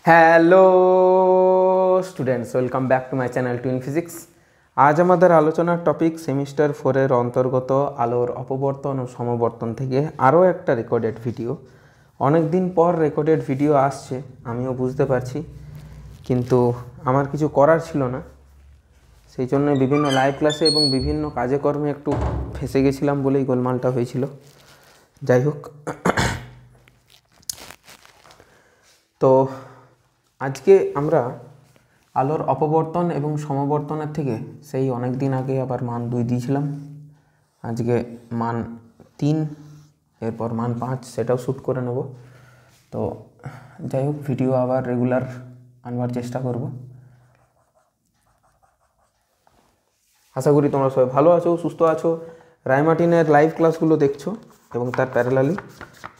Hello students, welcome back to my channel twin physics. আজ আমাদের আলোচনার টপিক সেমিস্টার 4-এর অন্তর্গত আলোর অপবর্তন ও সমবর্তন থেকে আরও একটা রেকর্ডেড ভিডিও। অনেক দিন পর রেকর্ডেড ভিডিও আসছে, আমিও বুঝতে পারছি, কিন্তু আমার কিছু করার ছিল না। সেই জন্য বিভিন্ন লাইভ ক্লাসে এবং বিভিন্ন কাজে কর্মে একটু ফেঁসে গেছিলাম বলেই গোলমালটা হয়েছিল। যাই হোক, তো আজকে আমরা আলোর অপবর্তন এবং সমবর্তনের থেকে সেই অনেক দিন আগে আবার মান 2 দিয়েছিলাম, আজকে মান 3, এরপর মান 5 সেটাও শ্যুট করে নেব। তো যাই হোক, ভিডিও আবার রেগুলার আনবার চেষ্টা করব। আশা করি তোমরা সবাই ভালো আছো, সুস্থ আছো, রায়মার্টিনের লাইভ ক্লাসগুলো দেখছো এবং তার প্যারালালি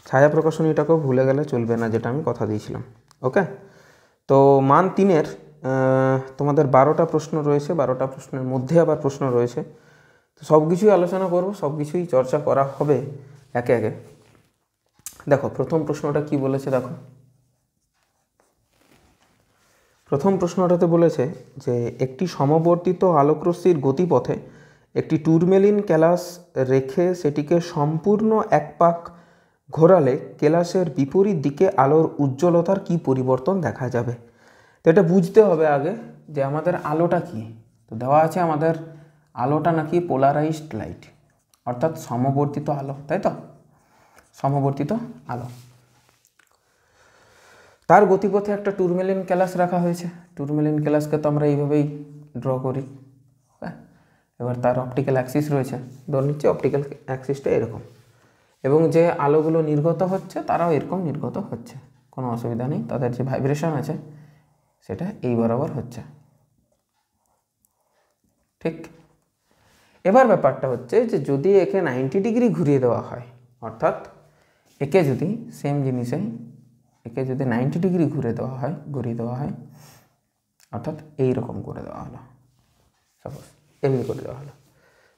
ছায়া প্রকাশনীটাকেও ভুলে গেলে চলবে না, যেটা আমি কথা দিয়েছিলাম। ওকে, তো মান 3-এর তোমাদের 12টা প্রশ্ন রয়েছে, 12টা প্রশ্নের মধ্যে আবার প্রশ্ন রয়েছে। তো সব কিছুই আলোচনা করব, সব কিছুই চর্চা করা হবে একে একে। দেখো প্রথম প্রশ্নটা কি বলেছে, দেখো প্রথম প্রশ্নটাতে বলেছে যে একটি সমবর্তিত আলোকরশ্মির গতিপথে একটি টুরমেলিন ক্যালাস রেখে সেটিকে সম্পূর্ণ এক পাক ঘোরালে ক্যালাসের বিপরীত দিকে আলোর উজ্জ্বলতার কি পরিবর্তন দেখা যাবে। তো এটা বুঝতে হবে আগে যে আমাদের আলোটা কি। তো দেওয়া আছে আমাদের আলোটা নাকি পোলারাইজড লাইট, অর্থাৎ সমবর্তিত আলো, তাই তো? সমবর্তিত আলো, তার গতিপথে একটা টুরমেলিন ক্যালাস রাখা হয়েছে। টুরমেলিন ক্যালাসকে তো আমরা এইভাবেই ড্র করি। এবার তার অপটিক্যাল অ্যাক্সিস রয়েছে, ধরে নিচ্ছি অপটিক্যাল অ্যাক্সিসটা এরকম, এবং যে আলোগুলো নির্গত হচ্ছে তারাও এরকম নির্গত হচ্ছে, কোনো অসুবিধা নেই। তাদের যে ভাইব্রেশন আছে সেটা এই বরাবর হচ্ছে, ঠিক। এবার ব্যাপারটা হচ্ছে যে যদি একে 90 ডিগ্রি ঘুরিয়ে দেওয়া হয়, অর্থাৎ একে যদি সেম জিনিসে একে যদি 90 ডিগ্রি ঘুরিয়ে দেওয়া হয়, অর্থাৎ এইরকম করে দেওয়া হলো, সাপোজ এমনি করে দেওয়া হলো,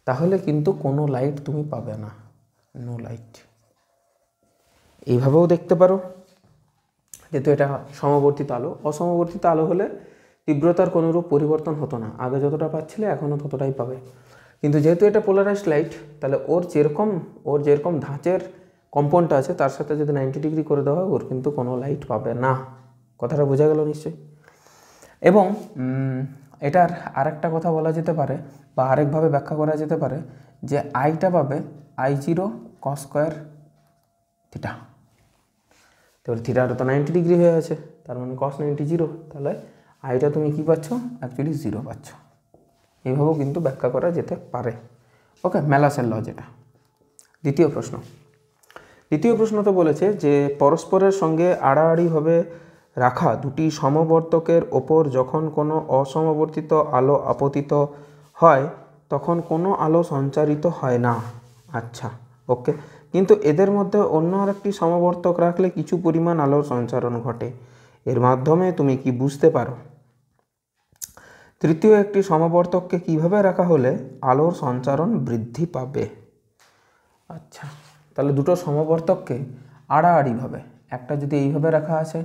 তাহলে কিন্তু কোনো লাইট তুমি পাবে না, নো লাইট। এইভাবেও দেখতে পারো, যেহেতু এটা সমবর্তিত আলো। অসমবর্তিত আলো হলে তীব্রতার কোনোরূপ পরিবর্তন হতো না, আগে যতটা পাচ্ছিলে এখনও ততটাই পাবে। কিন্তু যেহেতু এটা পোলারাইজড লাইট, তাহলে ওর যেরকম ধাঁচের কম্পনটা আছে তার সাথে যদি 90 ডিগ্রি করে দেওয়া হয়, ওর কিন্তু কোনো লাইট পাবে না। কথাটা বোঝা গেল নিশ্চয়ই। এবং এটার আরেকটা কথা বলা যেতে পারে বা আরেকভাবে ব্যাখ্যা করা যেতে পারে যে আইটা পাবে I0 cos স্কোয়ার থিটা। তো থিটাটা তো 90 ডিগ্রি হয়ে আছে, তার মানে cos 90 0, তাহলে আইটা তুমি কি পাচ্ছ, অ্যাকচুয়ালি 0 পাচ্ছ। এইভাবেও কিন্তু ব্যাখ্যা করা যেতে পারে। ওকে, ম্যালাসের ল যেটা। দ্বিতীয় প্রশ্ন তো বলেছে যে পরস্পরের সঙ্গে আড়াআড়িভাবে রাখা দুটি সমবর্তকের ওপর যখন কোনো অসমবর্তিত আলো আপতিত হয় তখন কোনো আলো সঞ্চারিত হয় না। আচ্ছা, ওকে, কিন্তু এদের মধ্যে অন্য আরেকটি সমবর্তক রাখলে কিছু পরিমাণ আলোর সঞ্চারণ ঘটে। এর মাধ্যমে তুমি কি বুঝতে পারো? তৃতীয় একটি সমবর্তককে কিভাবে রাখা হলে আলোর সঞ্চারণ বৃদ্ধি পাবে? আচ্ছা, তাহলে দুটো সমবর্তককে আড়াআড়িভাবে, একটা যদি এইভাবে রাখা আছে,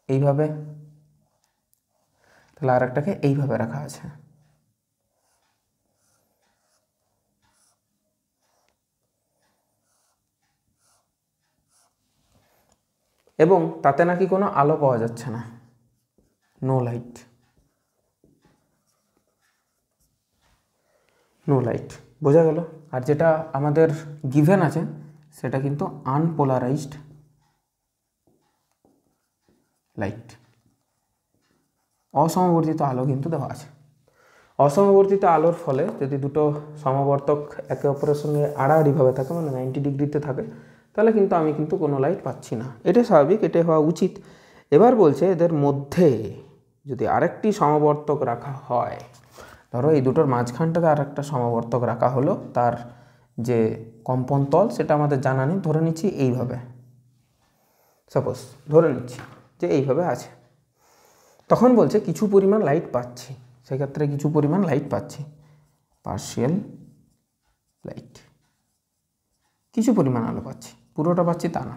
এইভাবে, তাহলে আর একটাকে এইভাবে রাখা আছে। এবং তাতে নাকি কোনো আলো পাওয়া যাচ্ছে না, নো লাইট, নো লাইট, বোঝা গেল। আর যেটা আমাদের গিভেন আছে সেটা কিন্তু আনপোলারাইজড লাইট, অসমবর্তিত আলো কিন্তু দেওয়া আছে। অসমবর্তিত আলোর ফলে যদি দুটো সমবর্তক একে অপরের সঙ্গে আড়াআড়িভাবে থাকে, মানে 90 ডিগ্রিতে থাকে, তাহলে কিন্তু আমি কিন্তু কোনো লাইট পাচ্ছি না। এটাই স্বাভাবিক, এটাই হওয়া উচিত। এবার বলছে এদের মধ্যে যদি আরেকটি সমবর্তক রাখা হয়, ধরো এই দুটোর মাঝখানটাতে আরেকটা সমবর্তক রাখা হলো, তার যে কম্পন তল সেটা আমাদের জানা নেই, ধরে নিচ্ছি এইভাবে, সাপোজ ধরে নিচ্ছি যে এইভাবে আছে, তখন বলছে কিছু পরিমাণ লাইট পাচ্ছি, সেক্ষেত্রে কিছু পরিমাণ লাইট পাচ্ছি, পার্শিয়াল লাইট, কিছু পরিমাণ আলো পাচ্ছি, পুরোটা পাচ্ছি তা না।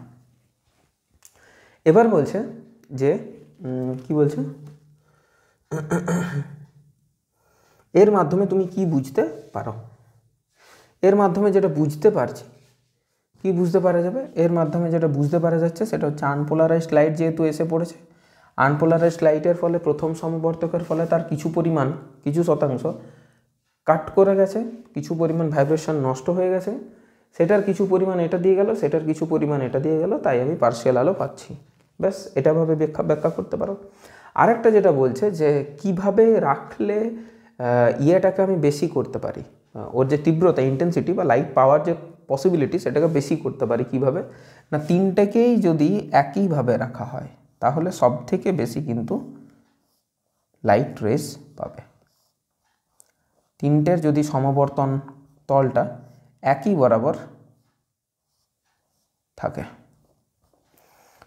এবার বলছে যে কি বলছে, এর মাধ্যমে তুমি কি বুঝতে পারো। এর মাধ্যমে যেটা বুঝতে পারছি, কি বুঝতে পারা যাবে, এর মাধ্যমে যেটা বুঝতে পারা যাচ্ছে সেটা হচ্ছে আনপোলারাইজড লাইট যেহেতু এসে পড়েছে, আনপোলারাইজড লাইটের ফলে প্রথম সমবর্তকের ফলে তার কিছু পরিমাণ, কিছু শতাংশ কাট করে গেছে, কিছু পরিমাণ ভাইব্রেশন নষ্ট হয়ে গেছে, সেটার কিছু পরিমাণ এটা দিয়ে গেল, সেটার কিছু পরিমাণ এটা দিয়ে গেল, তাই আমি পার্শিয়াল আলো পাচ্ছি। ব্যাস এটাভাবে ব্যাখ্যা করতে পারো। আরেকটা যেটা বলছে যে কিভাবে রাখলে ইয়েটাকে আমি বেশি করতে পারি, ওর যে তীব্রতা, ইন্টেন্সিটি বা লাইট পাওয়ার যে পসিবিলিটি সেটাকে বেশি করতে পারি কিভাবে না, তিনটাকেই যদি একইভাবে রাখা হয় তাহলে সব থেকে বেশি কিন্তু লাইট রেস পাবে। তিনটের যদি সমবর্তন তলটা একই বরাবর থাকে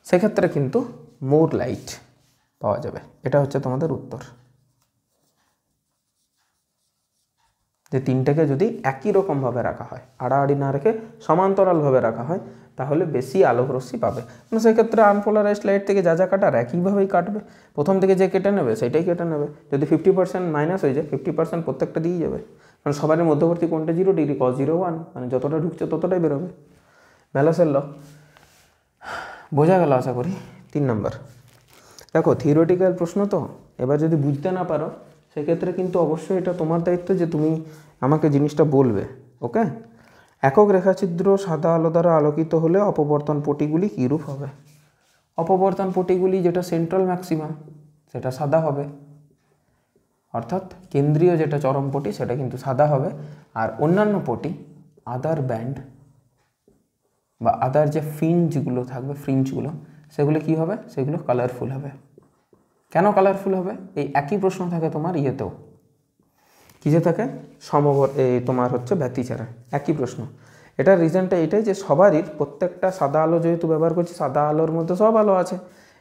সেক্ষেত্রে কিন্তু মোর লাইট পাওয়া যাবে। এটা হচ্ছে তোমাদের উত্তর, যে তিনটাকে যদি একই রকমভাবে রাখা হয়, আড়াআড়ি না রেখে সমান্তরালভাবে রাখা হয় তাহলে বেশি আলোক রশ্মি পাবে। মানে সেক্ষেত্রে আনপোলারাইজড লাইট থেকে যা যা কাটার একইভাবেই কাটবে, প্রথম থেকে যে কেটে নেবে সেটাই কেটে নেবে। যদি 50% মাইনাস হয়ে যায় 50% প্রত্যেকটা দিয়ে যাবে, কারণ সবারই মধ্যবর্তী কোণটা 0 ডিগ্রি, cos 0 1, মানে যতটা ঢুকছে ততটাই বেরোবে। ব্যালান্সের ল বোঝা গেল আশা করি। 3 নম্বর দেখো, থিওরিটিক্যাল প্রশ্ন তো, এবার যদি বুঝতে না পারো সেক্ষেত্রে কিন্তু অবশ্যই এটা তোমার দায়িত্ব যে তুমি আমাকে জিনিসটা বলবে। ওকে, একক রেখাচিত্র সাদা আলো দ্বারা আলোকিত হলে অপবর্তন পটিগুলি কীরূপ হবে। অপবর্তন পটিগুলি যেটা সেন্ট্রাল ম্যাক্সিমা সেটা সাদা হবে, অর্থাৎ কেন্দ্রীয় যেটা চরম পটি সেটা কিন্তু সাদা হবে, আর অন্যান্য পটি আদার ব্যান্ড বা আদার যে ফ্রিঞ্জগুলো থাকবে, ফ্রিঞ্জগুলো সেগুলো কি হবে, সেগুলো কালারফুল হবে। কেন কালারফুল হবে, এই একই প্রশ্ন থাকে তোমার ইয়েতেও, কিসে থাকে, তোমার হচ্ছে ব্যতিচারে, একই প্রশ্ন। এটার রিজনটা এটাই যে সবারই প্রত্যেকটা সাদা আলো যেহেতু ব্যবহার করছি, সাদা আলোর মধ্যে সব আলো আছে,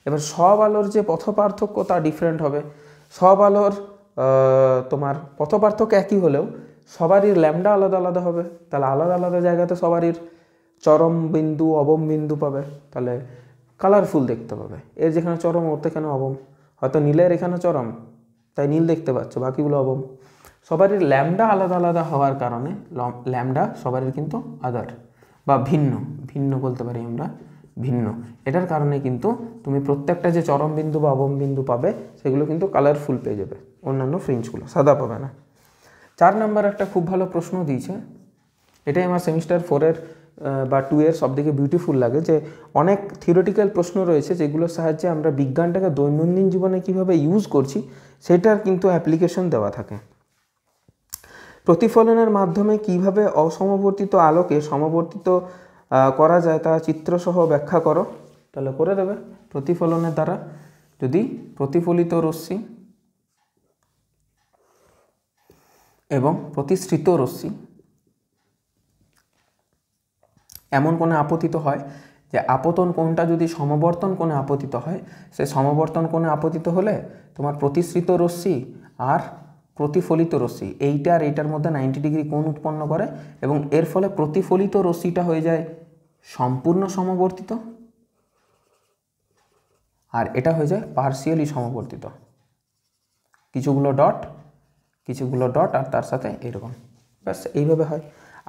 এবার সব আলোর যে পথ পার্থক্য তা ডিফারেন্ট হবে। সব আলোর তোমার পথ পার্থক্য একই হলেও সবারই ল্যামডা আলাদা আলাদা হবে, তাহলে আলাদা আলাদা জায়গাতে সবারই চরম বিন্দু অবম বিন্দু পাবে, তাহলে কালারফুল দেখতে পাবে। এর যেখানে চরম ওর সেখানে অবম, হয়তো নীলের এখানে চরম তাই নীল দেখতে পাচ্ছ, বাকিগুলো অবম। সবারই ল্যামডা আলাদা আলাদা হওয়ার কারণে ল্যামডা সবারই কিন্তু আদার বা ভিন্ন, ভিন্ন বলতে পারি আমরা, ভিন্ন। এটার কারণে কিন্তু তুমি প্রত্যেকটা যে চরম বিন্দু বা অবম বিন্দু পাবে সেগুলো কিন্তু কালারফুল পেয়ে যাবে, অন্যান্য ফ্রিঞ্জগুলো সাদা পাবে না। 4 নম্বর একটা খুব ভালো প্রশ্ন দিয়েছে, এটাই আমার সেমিস্টার 4-এর বা 2-এর সবথেকে বিউটিফুল লাগে, যে অনেক থিওরিটিক্যাল প্রশ্ন রয়েছে যেগুলোর সাহায্যে আমরা বিজ্ঞানটাকে দৈনন্দিন জীবনে কিভাবে ইউজ করছি সেটার কিন্তু অ্যাপ্লিকেশন দেওয়া থাকে। প্রতিফলনের মাধ্যমে কিভাবে অসমবর্তিত আলোকে সমবর্তিত করা যায় তা চিত্রসহ ব্যাখ্যা করো। তাহলে করে দেবে, প্রতিফলনের দ্বারা যদি প্রতিফলিত রশ্মি এবং প্রতিসৃত রশ্মি এমন কোণে আপতিত হয় যে আপতন কোণটা যদি সমবর্তন কোণে আপতিত হয়, সে সমবর্তন কোণে আপতিত হলে তোমার প্রতিসৃত রশ্মি আর প্রতিফলিত রশ্মি এইটা আর এইটার মধ্যে 90 ডিগ্রি কোণ উৎপন্ন করে, এবং এর ফলে প্রতিফলিত রশ্মিটা হয়ে যায় সম্পূর্ণ সমবর্তিত আর এটা হয়ে যায় পার্সিয়ালি সমবর্তিত, কিছুগুলো ডট আর তার সাথে এরকম, ব্যাস এইভাবে হয়।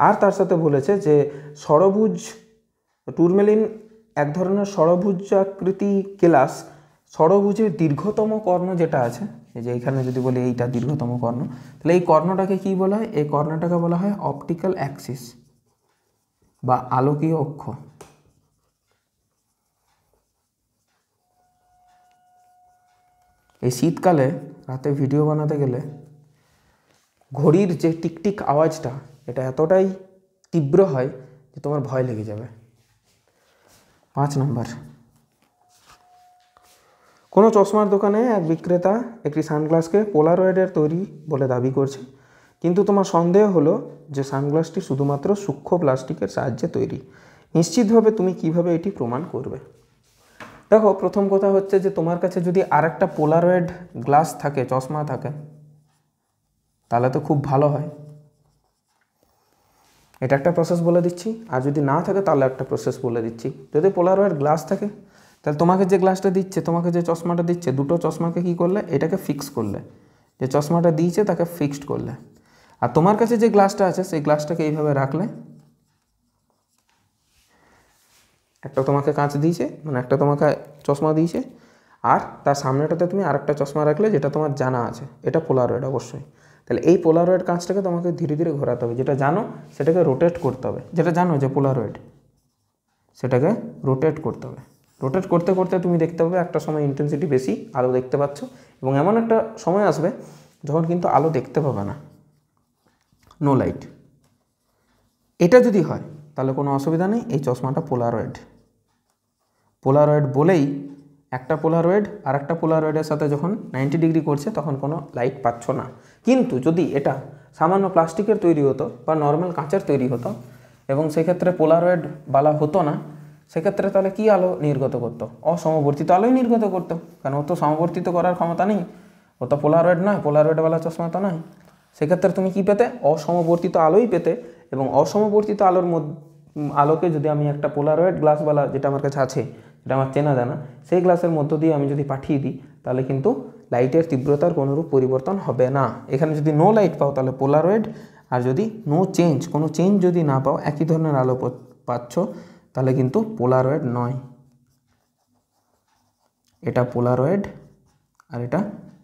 আর তার সাথে বলেছে যে ষড়ভুজ টুরমেলিন এক ধরনের ষড়ভুজাকৃতি কেলাস, ষড়ভুজের দীর্ঘতম কর্ণ যেটা আছে, এই যে এখানে যদি বলি এইটা দীর্ঘতম কর্ণ, তাহলে এই কর্ণটাকে কি বলা হয়, এই কর্ণটাকে বলা হয় অপটিক্যাল অ্যাক্সিস বা আলোকীয় অক্ষ। এই শীতকালে রাতে ভিডিও বানাতে গেলে ঘড়ির যে টিকটিক আওয়াজটা এটা এতটাই তীব্র হয় যে তোমার ভয় লেগে যাবে। 5 নম্বর, কোনো চশমার দোকানে এক বিক্রেতা একটি সানগ্লাসকে পোলারয়েডের তৈরি বলে দাবি করছে, কিন্তু তোমার সন্দেহ হলো যে সানগ্লাসটি শুধুমাত্র সূক্ষ্ম প্লাস্টিকের সাহায্যে তৈরি। নিশ্চিতভাবে তুমি কিভাবে এটি প্রমাণ করবে। দেখো, প্রথম কথা হচ্ছে যে তোমার কাছে যদি আরেকটা পোলারয়েড গ্লাস থাকে, চশমা থাকে, তাহলে তো খুব ভালো হয়। এটা একটা প্রসেস বলে দিচ্ছি, আর যদি না থাকে তাহলে একটা প্রসেস বলে দিচ্ছি। যদি পোলারয়েড গ্লাস থাকে তাহলে তোমাকে যে গ্লাসটা দিচ্ছে, তোমাকে যে চশমাটা দিচ্ছে, দুটো চশমাকে কী করলে, এটাকে ফিক্স করলে, যে চশমাটা দিয়েছে তাকে ফিক্সড করলে। আর তোমার কাছে যে গ্লাসটা আছে সেই গ্লাসটাকে এইভাবে রাখলে, একটা তোমাকে কাঁচ দিয়েছে, মানে একটা তোমাকে চশমা দিয়েছে, আর তার সামনেটাতে তুমি আরেকটা চশমা রাখলে যেটা তোমার জানা আছে এটা পোলারয়েড অবশ্যই। তাহলে এই পোলারয়েড কাঁচটাকে তোমাকে ধীরে ধীরে ঘোরাতে হবে, যেটা জানো সেটাকে রোটেট করতে হবে, যেটা জানো যে পোলারয়েড সেটাকে রোটেট করতে হবে। রোটেট করতে করতে তুমি দেখতে পাবে একটা সময় ইন্টেন্সিটি বেশি, আলো দেখতে পাচ্ছ, এবং এমন একটা সময় আসবে যখন কিন্তু আলো দেখতে পাবে না, নো লাইট। এটা যদি হয় তাহলে কোনো অসুবিধা নেই, এই চশমাটা পোলারয়েড। পোলারয়েড বলেই একটা পোলারয়েড আর একটা পোলারয়েডের সাথে যখন 90 ডিগ্রি করছে তখন কোনো লাইট পাচ্ছ না। কিন্তু যদি এটা সামান্য প্লাস্টিকের তৈরি হতো বা নর্মাল কাঁচের তৈরি হতো এবং সেক্ষেত্রে পোলারয়েড বালা হতো না, সেক্ষেত্রে তাহলে কী আলো নির্গত করতো? অসমবর্তিত আলোই নির্গত করতো, কারণ ও তো সমবর্তিত করার ক্ষমতা নেই, ও তো পোলারয়েড নয়, পোলারয়েডওয়ালা চশমা তো নয়। সেক্ষেত্রে তুমি কী পেতে? অসমবর্তিত আলোই পেতে। এবং অসমবর্তিত আলোর আলোকে যদি আমি একটা পোলারয়েড গ্লাসওয়ালা, যেটা আমার কাছে আছে, যেটা আমার চেনা জানা, সেই গ্লাসের মধ্য দিয়ে আমি যদি পাঠিয়ে দিই তাহলে কিন্তু লাইটের তীব্রতার কোনোরূপ পরিবর্তন হবে না। এখানে যদি নো লাইট পাও তাহলে পোলারয়েড, আর যদি নো চেঞ্জ, কোনো চেঞ্জ যদি না পাও, একই ধরনের আলো পাচ্ছ, তাহলে কিন্তু পোলারয়েড নয়। এটা পোলারয়েড আর এটা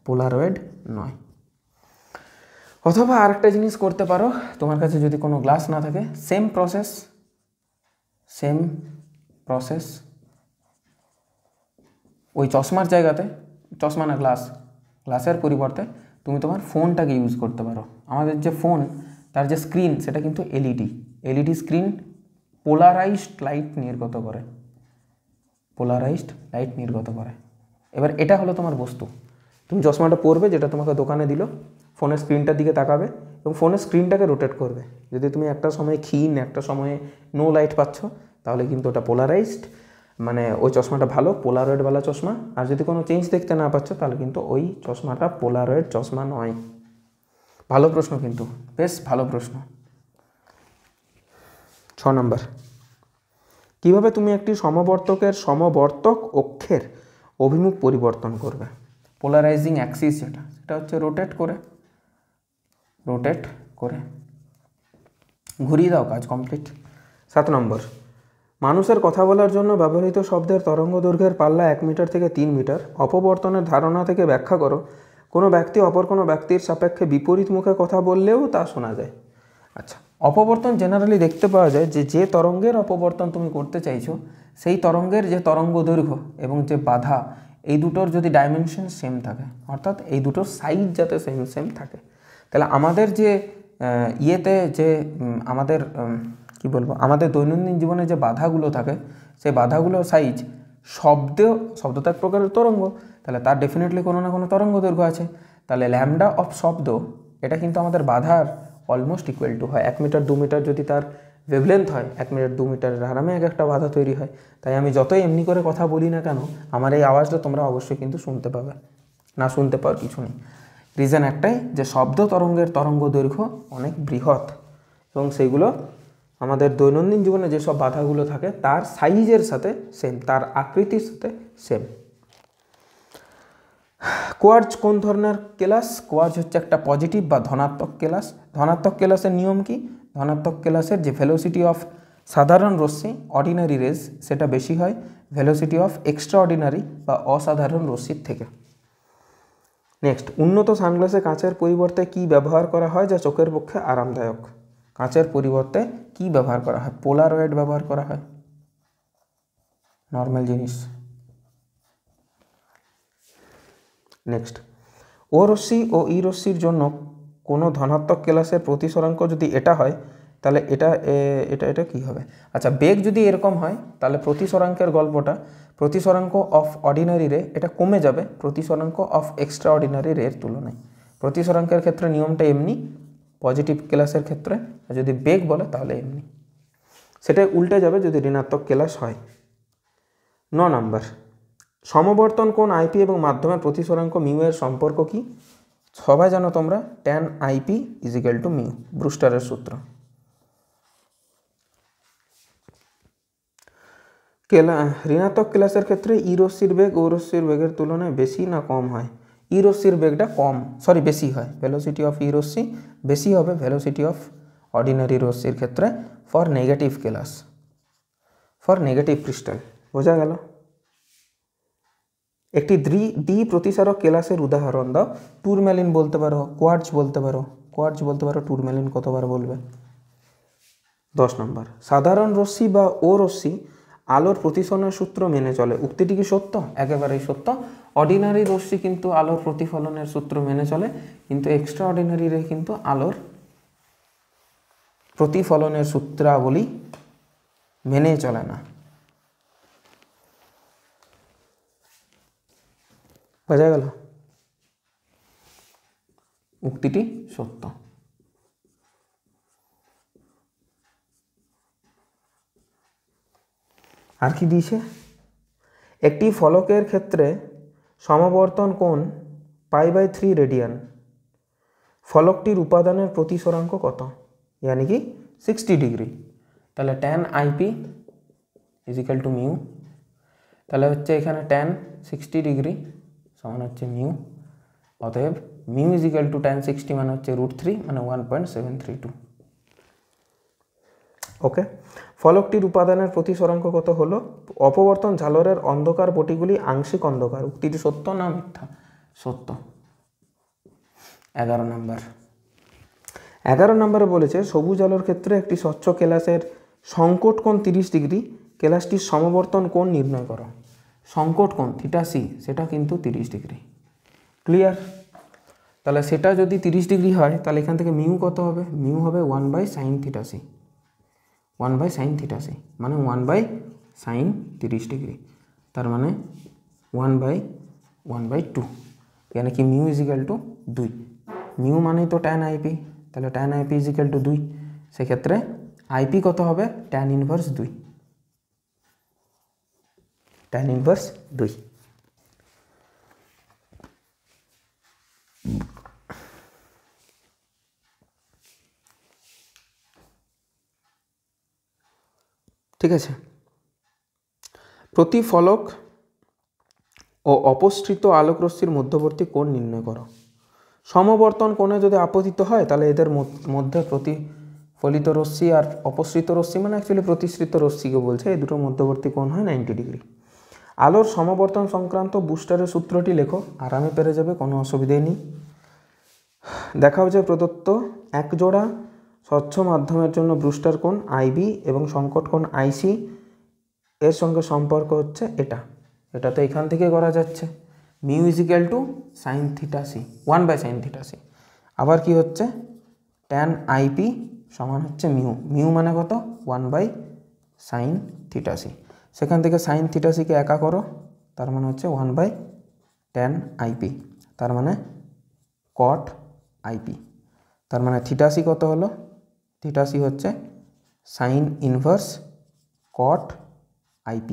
পোলারয়েড নয়। অথবা আরেকটা জিনিস করতে পারো, তোমার কাছে যদি কোনো গ্লাস না থাকে, সেম প্রসেস ওই চশমার জায়গাতে, চশমা না গ্লাসের পরিবর্তে তুমি তোমার ফোনটাকে ইউজ করতে পারো। আমাদের যে ফোন, তার যে স্ক্রিন, সেটা কিন্তু এলইডি স্ক্রিন পোলারাইজড লাইট নির্গত করে। এবার এটা হলো তোমার বস্তু। তুমি চশমাটা পরবে, যেটা তোমাকে দোকানে দিল, ফোনের স্ক্রিনটার দিকে তাকাবে এবং ফোনের স্ক্রিনটাকে রোটেট করবে। যদি তুমি একটা সময় ক্ষীণ, একটা সময়ে নো লাইট পাচ্ছ, তাহলে কিন্তু ওটা পোলারাইজড, মানে ওই চশমাটা ভালো, পোলারয়েডওয়ালা চশমা। আর যদি কোনো চেঞ্জ দেখতে না পাচ্ছ, তাহলে কিন্তু ওই চশমাটা পোলারয়েড চশমা নয়। ভালো প্রশ্ন, কিন্তু বেশ ভালো প্রশ্ন। 6 নম্বর, কিভাবে তুমি একটি সমবর্তকের সমবর্তক অক্ষের অভিমুখ পরিবর্তন করবে? পোলারাইজিং অ্যাক্সিস সেটা হচ্ছে রোটেট করে ঘুরিয়ে দাও, কাজ কমপ্লিট। 7 নম্বর, মানুষের কথা বলার জন্য ব্যবহৃত শব্দের তরঙ্গ দৈর্ঘ্যের পাল্লা 1 মিটার থেকে 3 মিটার। অপবর্তনের ধারণা থেকে ব্যাখ্যা করো, কোনো ব্যক্তি অপর কোনো ব্যক্তির সাপেক্ষে বিপরীত মুখে কথা বললেও তা শোনা যায়। আচ্ছা, অপবর্তন জেনারেলি দেখতে পাওয়া যায় যে তরঙ্গের অপবর্তন তুমি করতে চাইছো, সেই তরঙ্গের যে তরঙ্গ দৈর্ঘ্য এবং যে বাধা, এই দুটোর যদি ডাইমেনশন সেম থাকে, অর্থাৎ এই দুটোর সাইজ যাতে সেম থাকে, তাহলে আমাদের যে আমাদের কি বলবো, আমাদের দৈনন্দিন জীবনে যে বাধাগুলো থাকে, সেই বাধাগুলোর সাইজ, শব্দ তো এক প্রকারের তরঙ্গ, তাহলে তার ডেফিনেটলি কোনো না কোনো তরঙ্গ দৈর্ঘ্য আছে। তাহলে ল্যামডা অফ শব্দ, এটা কিন্তু আমাদের বাধার অলমোস্ট ইকুয়াল টু হয়। 1 মিটার 2 মিটার যদি তার ওয়েভলেন্থ হয়, 1 মিটার 2 মিটারের আরামে একটা বাধা তৈরি হয়। তাই আমি যতই এমনি করে কথা বলি না কেন, আমার এই আওয়াজটা তোমরা অবশ্যই কিন্তু শুনতে পাবে, না শুনতে পাওয়ার কিছু নেই। রিজন একটাই, যে শব্দ তরঙ্গের তরঙ্গ দৈর্ঘ্য অনেক বৃহৎ, এবং সেইগুলো আমাদের দৈনন্দিন জীবনে যেসব বাধাগুলো থাকে তার সাইজের সাথে সেম, তার আকৃতির সাথে সেম। কোয়ার্জ কোন ধরনের কেলাস? কোয়ার্জ হচ্ছে একটা পজিটিভ বা ধনাত্মক কেলাস। ধনাত্মক কেলাসের নিয়ম কি? ধনাত্মক কেলাসের যে ভেলোসিটি অফ সাধারণ রশ্মি, অর্ডিনারি রেজ, সেটা বেশি হয় ভেলোসিটি অফ এক্সট্রা অর্ডিনারি বা অসাধারণ রশ্মির থেকে। নেক্সট, উন্নত সানগ্লাসে কাঁচের পরিবর্তে কি ব্যবহার করা হয় যা চোখের পক্ষে আরামদায়ক? কাঁচের পরিবর্তে কি ব্যবহার করা হয়? পোলারয়েড ব্যবহার করা হয়, নর্মাল জিনিস। নেক্সট, ও রশ্মি ও ই রশ্মির জন্য কোনো ধনাত্মক কেলাসের প্রতিসরাঙ্ক যদি এটা হয়, তাহলে এটা কি হবে? আচ্ছা, বেগ যদি এরকম হয় তাহলে প্রতিসরাঙ্কের গল্পটা, প্রতিসরাঙ্ক অফ অর্ডিনারি রে এটা কমে যাবে প্রতিসরাঙ্ক অফ এক্সট্রা অর্ডিনারি রের তুলনায়। প্রতিসরাঙ্কের ক্ষেত্রে নিয়মটা এমনি, পজিটিভ কেলাসের ক্ষেত্রে, আর যদি বেগ বলে তাহলে এমনি। সেটাই উল্টে যাবে যদি ঋণাত্মক কেলাস হয়। 9 নম্বর, সমবর্তন কোণ আইপি এবং মাধ্যমের প্রতিসরাঙ্ক মিউ এর সম্পর্ক কি? সবাই জানো তোমরা, tan IP = মিউ, ব্রুস্টারের সূত্র। ঋণাত্মক ক্লাসের ক্ষেত্রে ই রশ্মির বেগ ও রশ্মির বেগের তুলনায় বেশি না কম হয়? ই রশ্মির বেগটা বেশি হয়। ভেলোসিটি অফ ই রশ্মি বেশি হবে ভেলোসিটি অফ অর্ডিনারি রশ্মির ক্ষেত্রে for negative class, for negative crystal. বোঝা গেল? একটি দ্বি প্রতিসারক কেলাসের উদাহরণ দাও। টুরম্যালিন বলতে পারো, কোয়ার্টজ বলতে পারো, টুরম্যালিন কতবার বলবে? 10 নম্বর। সাধারণ রশ্মি বা ও রশ্মি আলোর প্রতিসরণের সূত্র মেনে চলে, উক্তিটি কি সত্য? একেবারেই সত্য। অর্ডিনারি রশ্মি কিন্তু আলোর প্রতিফলনের সূত্র মেনে চলে, কিন্তু এক্সট্রা অর্ডিনারিরে কিন্তু আলোর প্রতিফলনের সূত্রাবলী মেনে চলে না। বোঝা গেল? উক্তিটি সত্য। আর কি দিয়েছে? একটি ফলকের ক্ষেত্রে সমাবর্তন কোণ π/3 রেডিয়ান। ফলকটির উপাদানের প্রতিসরাঙ্ক কত? यानी कि 60 ডিগ্রি। তাহলে tan IP equal to mu. তাহলে হচ্ছে এখানে tan 60 ডিগ্রি সমান হচ্ছে মিউ। অতএব মিউ ইজিক্যাল টু tan 60 মানে হচ্ছে √3 মানে 1.732। ওকে। ফলকটির উপাদানের প্রতিসরাঙ্ক কত হলো? অপবর্তন ঝালরের অন্ধকার পটিগুলি আংশিক অন্ধকার। উক্তিটি সত্য না মিথ্যা? সত্য। 11 নম্বর। 11 নম্বরে বলেছে সবুজ আলোর ক্ষেত্রে একটি স্বচ্ছ কেলাসের সংকট কোণ 30 ডিগ্রি, কেলাসটির সমবর্তন কোণ নির্ণয় করো। সংকট কোণ θc সেটা কিন্তু 30 ডিগ্রি। ক্লিয়ার? তাহলে সেটা যদি 30 ডিগ্রি হয় তাহলে এখান থেকে মিউ কত হবে? মিউ হবে 1/sin θc, 1/sin θc মানে 1/sin 30 ডিগ্রি, তার মানে 1/2, यानी कि মিউ ইজিক্যাল টু 2। মিউ মানে তো tan IP, তাহলে tan IP ইজিক্যাল টু 2। সেক্ষেত্রে IP কত হবে? tan inverse 2, tan inverse 2। ঠিক আছে। প্রতিফলক ও অপসৃত আলোকরশ্মির মধ্যবর্তী কোণ নির্ণয় করো। সমবর্তন কোণে যদি আপতিত হয় তাহলে এদের মধ্যে প্রতিফলিত রশ্মি আর অপসৃত রশ্মি মানে অ্যাকচুয়ালি প্রতিসৃত রশ্মিকে বলছে, এই দুটোর মধ্যবর্তী কোণ হয় 90 ডিগ্রি। আলোর সমবর্তন সংক্রান্ত বুস্টারের সূত্রটি লেখো। আরামে পেরে যাবে, কোনো অসুবিধাই নেই। দেখাও যে প্রদত্ত এক জোড়া স্বচ্ছ মাধ্যমের জন্য ব্রুস্টার কোণ IB এবং সংকট কোণ IC এর সঙ্গে সম্পর্ক হচ্ছে এটা। এটা তো এখান থেকে করা যাচ্ছে, mu is equal two sin θc, 1/sin θc। আবার কি হচ্ছে? tan IP সমান হচ্ছে মিউ, মিউ মানে কত? 1/sin θc। সেখান থেকে sin θc কে একা করো, তার মানে হচ্ছে 1/tan IP, তার মানে cot IP। তার মানে θc কত হলো? θc হচ্ছে sin inverse cot IP।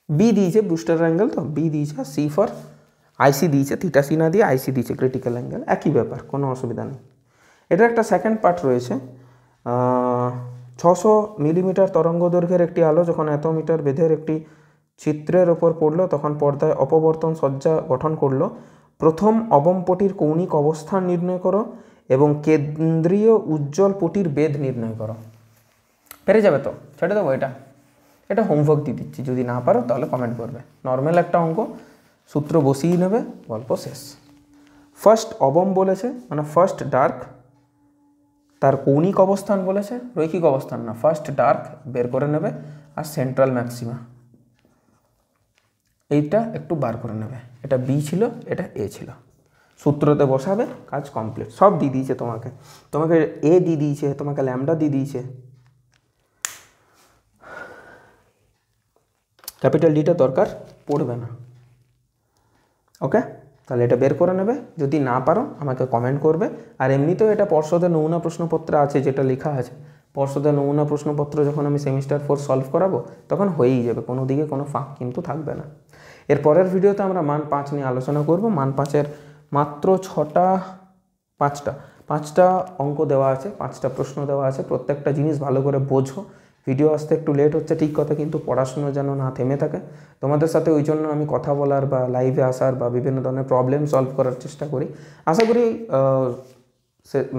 B দিয়েছে ব্রুস্টার অ্যাঙ্গেল, তো বি দিয়েছে। সি ফর IC দিয়েছে, θc না দিয়ে IC দিয়েছে ক্রিটিক্যাল অ্যাঙ্গেল, একই ব্যাপার, কোনো অসুবিধা নেই। এটা একটা সেকেন্ড পার্ট রয়েছে। 600 মিলিমিটার তরঙ্গ দৈর্ঘ্যের একটি আলো যখন এত মিটার বেধের একটি চিত্রের ওপর পড়লো তখন পর্দায় অপবর্তন সজ্জা গঠন করলো। প্রথম অবমপটির কৌণিক অবস্থান নির্ণয় করো এবং কেন্দ্রীয় উজ্জ্বল পটির বেধ নির্ণয় করো। পেরে যাবে তো? ছেড়ে দেবো এটা, এটা হোমওয়ার্ক দিয়ে দিচ্ছি, যদি না পারো তাহলে কমেন্ট করবে। নর্মাল একটা অঙ্ক, সূত্র বসিয়ে নেবে, গল্প শেষ। ফার্স্ট অবম বলেছে মানে ফার্স্ট ডার্ক, তার কৌণিক অবস্থান বলেছে, রৈখিক অবস্থান না, ফার্স্ট ডার্ক বের করে নেবে আর সেন্ট্রাল ম্যাক্সিমা এইটা একটু বার করে নেবে। এটা বি ছিল, এটা এ ছিল, সূত্রতে বসাবে, কাজ কমপ্লিট। সব দিয়ে দিয়েছে তোমাকে, তোমাকে এ দিয়ে দিয়েছে, তোমাকে ল্যামডা দিয়ে দিয়েছে, ক্যাপিটাল ডিটা দরকার পড়বে না। ওকে, তাহলে এটা বের করে নেবে। যদি না পারো আমাকে কমেন্ট করবে। আর এমনিতেও এটা পর্ষদের নমুনা প্রশ্নপত্র আছে, যেটা লেখা আছে পর্ষদের নমুনা প্রশ্নপত্র যখন আমি সেমিস্টার 4 সলভ করাবো তখন হয়েই যাবে, কোনো দিকে কোনো ফাঁক কিন্তু থাকবে না। এর পরের ভিডিওতে আমরা মান 5 নিয়ে আলোচনা করব। মান 5-এর মাত্র 5টা 5টা অঙ্ক দেওয়া আছে, 5টা প্রশ্ন দেওয়া আছে, প্রত্যেকটা জিনিস ভালো করে বোঝো। ভিডিও আসতে একটু লেট হচ্ছে ঠিক কথা, কিন্তু পড়াশুনো যেন না থেমে থাকে। তোমাদের সাথে ওই জন্য আমি কথা বলার বা লাইভে আসার বা বিভিন্ন ধরনের প্রবলেম সলভ করার চেষ্টা করি। আশা করি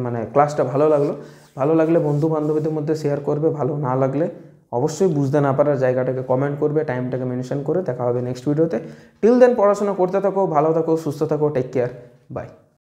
মানে ক্লাসটা ভালো লাগলে বন্ধু বান্ধবীদের মধ্যে শেয়ার করবে, ভালো না লাগলে অবশ্যই বুঝতে না পারার জায়গাটাকে কমেন্ট করবে, টাইমটাকে মেনশন করে। দেখা হবে নেক্সট ভিডিওতে। টিল দেন পড়াশোনা করতে থাকো, ভালো থাকো, সুস্থ থাকো, টেক কেয়ার, বাই।